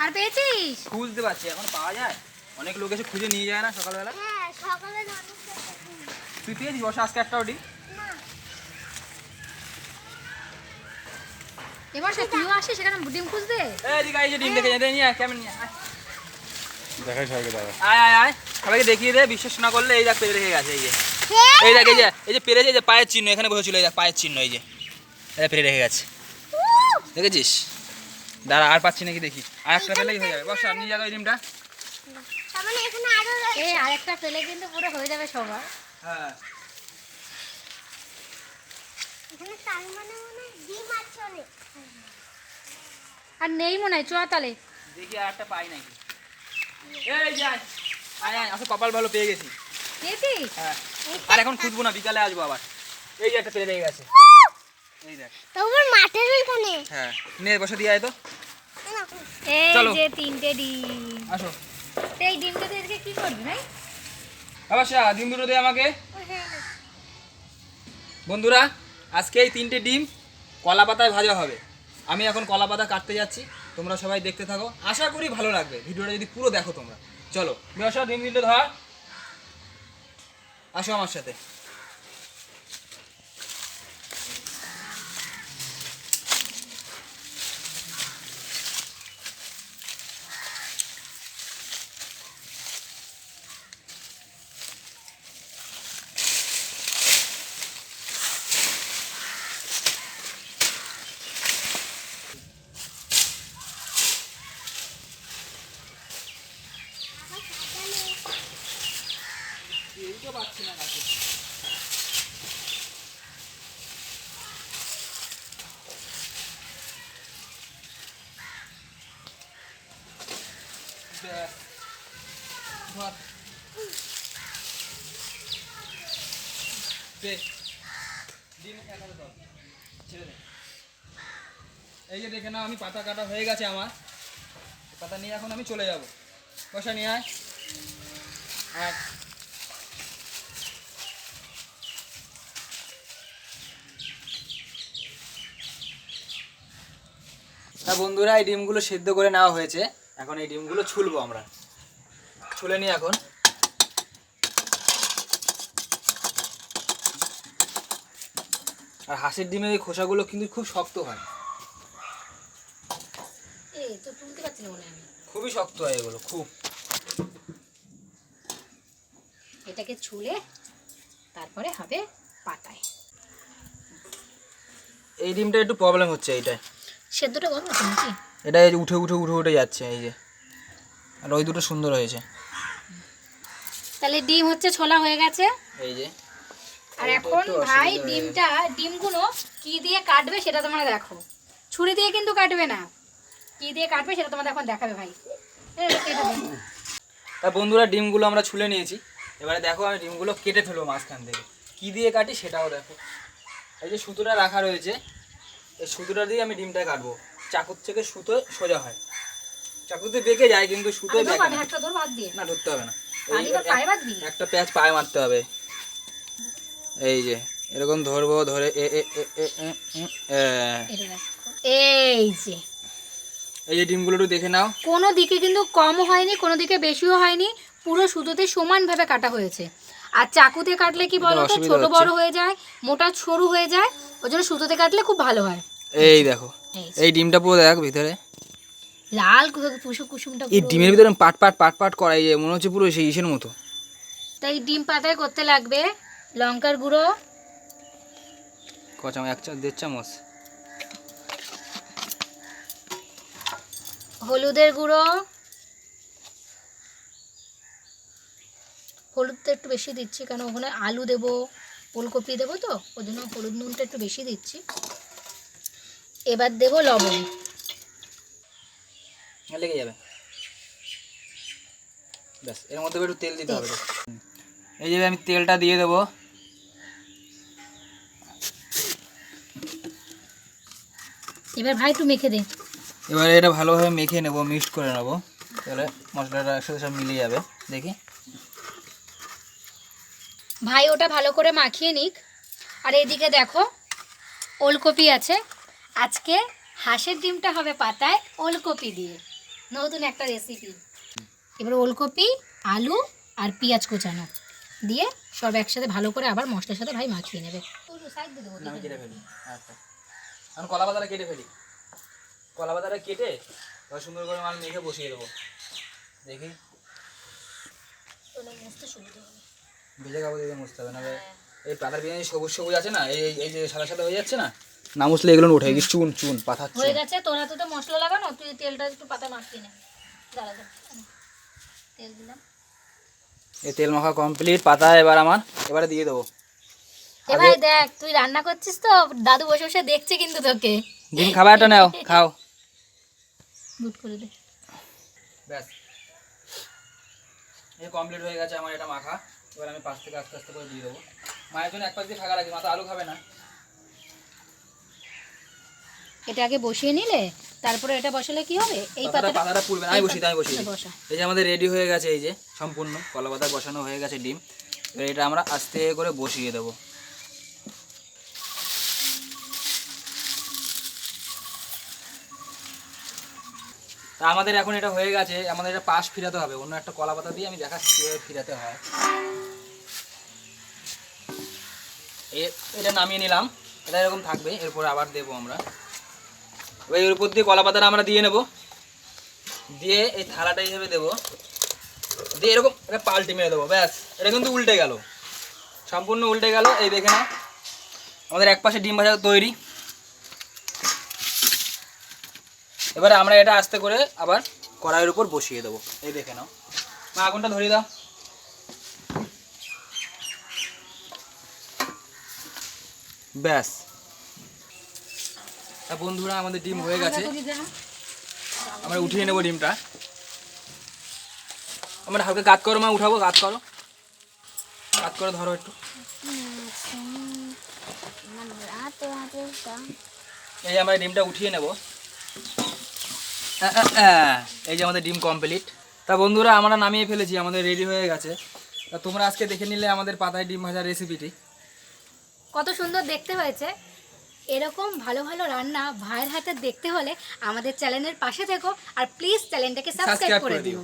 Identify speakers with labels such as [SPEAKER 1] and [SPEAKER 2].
[SPEAKER 1] আর পেয়েছিস?
[SPEAKER 2] খুঁজতে পারছি, এখন পাওয়া যায়? অনেক লোক এসে খুঁজে নিয়ে যায় না সকালবেলা?
[SPEAKER 3] হ্যাঁ সকালে
[SPEAKER 2] তুই পেয়েছিস? বসে আজকে একটাও ডিম?
[SPEAKER 1] এবার সে তুইও আসিস সেখানে ডিম খুঁজতে?
[SPEAKER 2] এদিকে এই যে ডিম দেখে নিয়ে আয়, কেমন নিয়ে আয়।
[SPEAKER 4] দেখাই সবাইকে দাদা।
[SPEAKER 2] আয় আয় আয়, সবাইকে দেখিয়ে দে, বিশ্বাস না করলে এই দেখ পেরে রেখে গেছে। এই যে এই দেখ, এই যে পেরেছে, যে পায়ের চিহ্ন এখানে বসেছিল, এই দেখ পায়ের চিহ্ন, এই যে এটা পেরে রেখে গেছে, দেখেছিস? দাঁড়া, আর পাচ্ছি নাকি দেখি, আর একটা পেলেই হয়ে যাবে। বস আর নিয়ে যাবে এই ডিমটা।
[SPEAKER 3] মানে এখানে আরো
[SPEAKER 1] এই আরেকটা পেলে কিন্তু পুরো হয়ে যাবে সবার।
[SPEAKER 2] হ্যাঁ,
[SPEAKER 3] এখানে তার মানে ডিম আছে অনেক।
[SPEAKER 1] আর নেই মনে হয়, চুয়া তালে
[SPEAKER 2] দেখি আর একটা পাই নাকি। এই যে আয় আয় আয়, আসলে কপাল ভালো, পেয়ে গেছি।
[SPEAKER 1] পেয়েছিস?
[SPEAKER 2] হ্যাঁ, আর এখন খুঁজবো না, বিকালে আসবো আবার। এই যে একটা পেরে রেখে গেছে, এই দেখ।
[SPEAKER 3] তারপর মাঠের ওইখানে
[SPEAKER 2] হ্যাঁ, নে বসে দিয়ে আয় তো।
[SPEAKER 1] এই
[SPEAKER 2] চলো।
[SPEAKER 1] যে 3টে ডিম।
[SPEAKER 2] আসো
[SPEAKER 1] তো এই ডিমটা দিয়ে আজকে কি করবি ভাই?
[SPEAKER 2] আবাসা, ডিম দুটো দে আমাকে। বন্ধুরা, আজকে এই 3টে ডিম কলা পাতায় ভাজা হবে। আমি এখন কলা পাতা কাটতে যাচ্ছি, তোমরা সবাই দেখতে থাকো, আশা করি ভালো লাগবে ভিডিওটা যদি পুরো দেখো তোমরা। চলো বিয়সা, ডিম দুটো ধর, আসো আমার সাথে। এইটা পাচ্ছি না কাছে। দেখ, ধর। দে, ডিম এখানে ধর, ছেড়ে দে। এই যে দেখে নাও, আমি পাতা কাটা হয়ে গেছে আমার। পাতা নিয়ে এখন আমি চলে যাব। বসা নিয়ে আয়। আয়। তা বন্ধুরা, এই ডিমগুলো সেদ্ধ করে নেওয়া হয়েছে, এখন এই ডিমগুলো ছুলবো আমরা। ছুলে নিই এখন। আর হাঁসের ডিমের এই খোসাগুলো কিন্তু খুব শক্ত হয়,
[SPEAKER 1] এই তো তুলতে পারছি না মনে হয় আমি।
[SPEAKER 2] খুবই শক্ত হয় এগুলো, খুব।
[SPEAKER 1] এটাকে ছুলে তারপরে হবে পাতায়।
[SPEAKER 2] এই ডিমটা একটু প্রবলেম হচ্ছে, এইটাই।
[SPEAKER 1] সেদ্ধটা গরম আছে নাকি?
[SPEAKER 2] এটা এই যে উঠে উঠে উঠে উঠে যাচ্ছে, এই যে। আর ওই দুটো সুন্দর হয়েছে,
[SPEAKER 1] তাহলে ডিম হচ্ছে ছোলা হয়ে গেছে।
[SPEAKER 2] এই যে।
[SPEAKER 1] আর এখন ভাই ডিমগুলো কি দিয়ে কাটবে সেটা তোমরা দেখো। ছুরি দিয়ে কিন্তু কাটবে না, কি দিয়ে কাটবে সেটা তোমাদের এখন দেখাবে ভাই।
[SPEAKER 2] তা বন্ধুরা, ডিমগুলো আমরা ছুলে নিয়েছি, এবারে দেখো আমি ডিমগুলো কেটে ফেলবো মাঝখান থেকে। কি দিয়ে কাটি সেটাও দেখো। এই যে সুতোটা রাখা রয়েছে, এই সুতোটা দিয়ে আমি ডিমটা কাটবো। চাকুর থেকে সুতো সোজা হয়, চাকুতে বেঁকে যায় কিন্তু সুতো বেঁকে না। না, ধরতে হবে না, একটা প্যাঁচ পায়ে মারতে হবে। এই যে এরকম ধরবো, ধরে
[SPEAKER 1] এই যে
[SPEAKER 2] এই যে ডিমগুলো একটু দেখে নাও।
[SPEAKER 1] কোনো দিকে কিন্তু কমও হয়নি, কোনো দিকে বেশিও হয়নি, পুরো সুতোতে সমানভাবে কাটা হয়েছে। আর চাকুতে কাটলে কি বলো তো, ছোট বড় হয়ে যায়, মোটা সরু হয়ে যায়, ওই জন্য সুতোতে কাটলে খুব ভালো হয়।
[SPEAKER 2] এই দেখো, এই ডিমটা পুরো দেখ ভিতরে
[SPEAKER 1] লাল কুসুমটা।
[SPEAKER 2] এই ডিমের ভিতরে পাট পাট পাট পাট করাই যায়, মনে হচ্ছে পুরো সেই ইসের মতো।
[SPEAKER 1] তাই ডিম পাতায় করতে লাগবে লঙ্কার গুঁড়ো,
[SPEAKER 2] ক চামচ, 1-1.5 চামচ,
[SPEAKER 1] হলুদের গুঁড়ো, হলুদটা একটু বেশি দিচ্ছি কারণ ওখানে আলু দেবো, ফুলকপি দেবো, তো ওই জন্য হলুদ নুনটা একটু বেশি দিচ্ছি। এবার দেবো লবণ।
[SPEAKER 2] লেগে যাবে, ব্যাস। এর মধ্যে একটু তেল দিতে হবে। এই যে আমি তেলটা দিয়ে দেবো।
[SPEAKER 1] এবার ভাই একটু মেখে দে।
[SPEAKER 2] এবারে এটা ভালোভাবে মেখে নেবো, মিক্সড করে নেবো, তাহলে মশলাটা একসাথে সব মিলে যাবে। দেখি
[SPEAKER 1] ভাই ওটা ভালো করে মাখিয়ে নিক। আর এদিকে দেখো ওলকপি আছে, আজকে হাঁসের ডিমটা হবে পাতায় ওলকপি দিয়ে। নতুন একটা রেসিপি। এবার ওলকপি, আলু আর পেঁয়াজ কোচানো দিয়ে সব একসাথে ভালো করে আবার মশলার সাথে ভাই মাখিয়ে নেবে। সাইড দিয়ে দেবো।
[SPEAKER 2] আমি কেটে ফেলি। আচ্ছা, আমি কলা পাতাটা কেটে ফেলি। কলা পাতাটা কেটে এবার সুন্দর করে মাল মেখে বসিয়ে দেবো। দেখি
[SPEAKER 1] মুছতে সুবিধা হবে।
[SPEAKER 2] ভেজে কাপড় দিয়ে মুছতে হবে, নাহলে এই পাতার বিরিয়ানি সবুজ সবুজ আছে না, এই এই যে সাদা সাদা হয়ে যাচ্ছে না, না মুছলে এগুলো উঠে গেছে, চুন চুন পাতা
[SPEAKER 1] হয়ে গেছে। তোর হাতে তো মশলা লাগানো, তুই তেলটা একটু পাতা মাখিয়ে নে। দাঁড়া দাঁড়া, তেল দিলাম।
[SPEAKER 2] এই তেল মাখা কমপ্লিট পাতা এবার আমার এবারে দিয়ে দেবো।
[SPEAKER 1] এবার দেখ তুই রান্না করছিস তো, দাদু বসে বসে দেখছে কিন্তু তোকে।
[SPEAKER 2] ডিম খাবারটা নাও, খাও।
[SPEAKER 1] বুট করে দে।
[SPEAKER 2] ব্যাস, এই কমপ্লিট হয়ে গেছে আমার এটা মাখা। এবার আমি পাশ থেকে আস্তে আস্তে করে দিয়ে দেবো। মায়ের জন্য এক পাশ দিয়ে ফাঁকা রাখি, মা তো আলু খাবে না।
[SPEAKER 1] এটা আগে বসিয়ে নিলে তারপরে এটা বসালে কি হবে, এই
[SPEAKER 2] পাতাটা পুড়বে না। আমি বসি
[SPEAKER 1] বসা।
[SPEAKER 2] এই যে আমাদের রেডি হয়ে গেছে, এই যে সম্পূর্ণ কলা পাতা বসানো হয়ে গেছে ডিম। এবার এটা আমরা আস্তে করে বসিয়ে দেবো। তা আমাদের এখন এটা হয়ে গেছে, আমাদের এটা পাশ ফিরাতে হবে। অন্য একটা কলা পাতা দিয়ে আমি দেখাচ্ছি কীভাবে ফিরাতে হয়। এটা নামিয়ে নিলাম, এটা এরকম থাকবে, এরপরে আবার দেবো আমরা। এবার এর উপর দিয়ে কলা পাতাটা আমরা দিয়ে নেব, দিয়ে এই থালাটা এইভাবে দেবো, দিয়ে এরকম এটা পাল্টে মেরে দেবো। ব্যাস, এটা কিন্তু উল্টে গেল, সম্পূর্ণ উল্টে গেল। এই দেখে নাও আমাদের এক পাশে ডিম ভাজা তৈরি। এবারে আমরা এটা আস্তে করে আবার কড়াইয়ের উপর বসিয়ে দেবো। এই দেখে নাও, মা আগুনটা ধরিয়ে দাও। ব্যাস, তা বন্ধুরা আমাদের ডিম হয়ে গেছে, আমরা উঠিয়ে নেবো ডিমটা। আমরা হালকা কাত করো মা, উঠাবো, কাত করো, কাত করে ধরো একটু। এই যে আমরা ডিমটা উঠিয়ে নেব। এই যে আমাদের ডিম কমপ্লিট। তা বন্ধুরা আমরা নামিয়ে ফেলেছি, আমাদের রেডি হয়ে গেছে। তা তোমরা আজকে দেখে নিলে আমাদের পাতায় ডিম ভাজার রেসিপিটি
[SPEAKER 1] কত সুন্দর দেখতে হয়েছে। এরকম ভালো ভালো রান্না ভাইয়ের হাতে দেখতে হলে আমাদের চ্যানেলের পাশে থেকো আর প্লিজ চ্যানেলটাকে সাবস্ক্রাইব করে দিও।